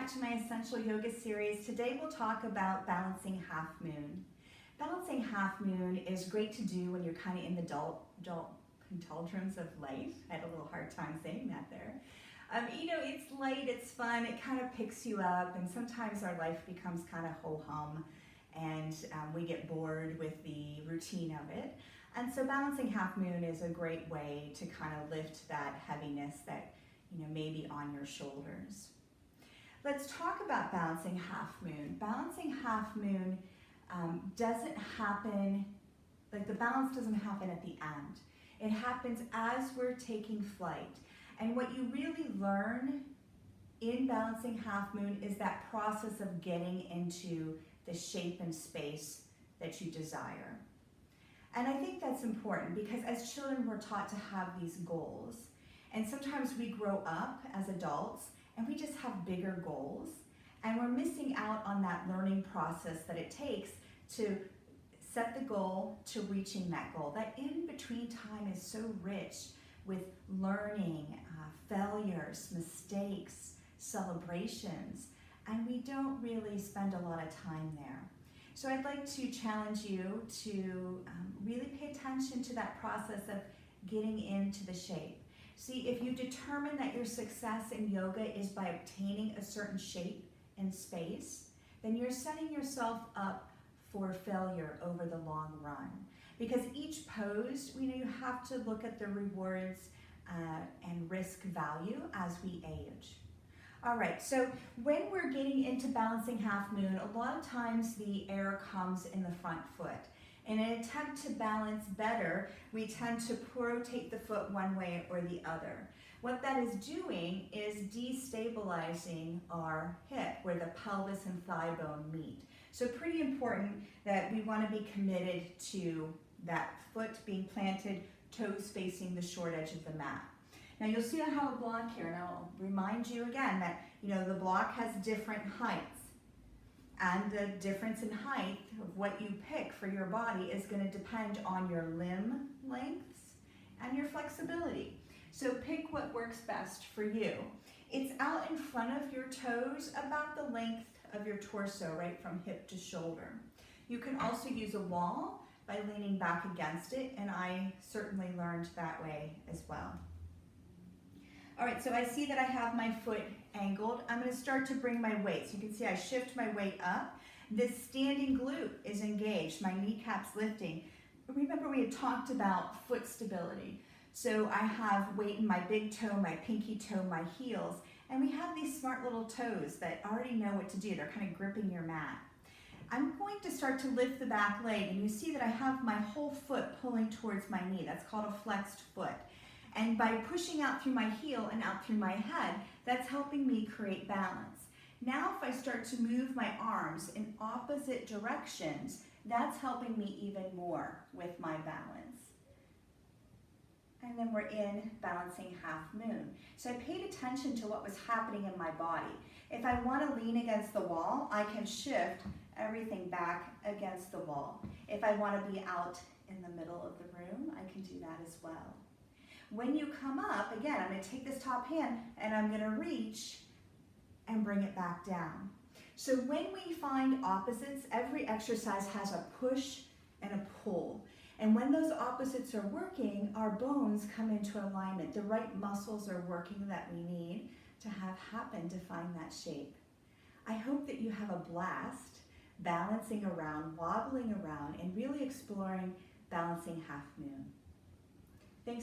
back to my Essential Yoga series. Today we'll talk about balancing half moon. Balancing half moon is great to do when you're kind of in the doldrums of life. I had a little hard time saying that there. It's light, it's fun, it kind of picks you up, and sometimes our life becomes kind of ho-hum and we get bored with the routine of it. And so balancing half moon is a great way to kind of lift that heaviness that maybe on your shoulders. Let's talk about balancing half moon. Balancing half moon doesn't happen, like the balance doesn't happen at the end. It happens as we're taking flight. And what you really learn in balancing half moon is that process of getting into the shape and space that you desire. And I think that's important because as children we're taught to have these goals. And sometimes we grow up as adults and we just have bigger goals, and we're missing out on that learning process that it takes to set the goal to reaching that goal. That in-between time is so rich with learning, failures, mistakes, celebrations, and we don't really spend a lot of time there. So I'd like to challenge you to really pay attention to that process of getting into the shape. See, if you determine that your success in yoga is by obtaining a certain shape and space, then you're setting yourself up for failure over the long run. Because each pose, you have to look at the rewards and risk value as we age. All right, so when we're getting into balancing half moon, a lot of times the air comes in the front foot. In an attempt to balance better, we tend to rotate the foot one way or the other. What that is doing is destabilizing our hip where the pelvis and thigh bone meet. So pretty important that we want to be committed to that foot being planted, toes facing the short edge of the mat. Now you'll see I have a block here, and I'll remind you again that the block has different heights. And the difference in height of what you pick for your body is going to depend on your limb lengths and your flexibility. So pick what works best for you. It's out in front of your toes about the length of your torso, right from hip to shoulder. You can also use a wall by leaning back against it, and I certainly learned that way as well. All right, so I see that I have my foot angled. I'm going to start to bring my weight. So you can see I shift my weight up. This standing glute is engaged. My kneecap's lifting. Remember we had talked about foot stability. So I have weight in my big toe, my pinky toe, my heels, and we have these smart little toes that already know what to do. They're kind of gripping your mat. I'm going to start to lift the back leg, and you see that I have my whole foot pulling towards my knee. That's called a flexed foot. And by pushing out through my heel and out through my head, that's helping me create balance. Now if I start to move my arms in opposite directions, that's helping me even more with my balance. And then we're in balancing half moon. So I paid attention to what was happening in my body. If I want to lean against the wall, I can shift everything back against the wall. If I want to be out in the middle of the room, I can do that as well. When you come up, again, I'm going to take this top hand and I'm going to reach and bring it back down. So when we find opposites, every exercise has a push and a pull. And when those opposites are working, our bones come into alignment. The right muscles are working that we need to have happen to find that shape. I hope that you have a blast balancing around, wobbling around, and really exploring balancing half moon. Thanks.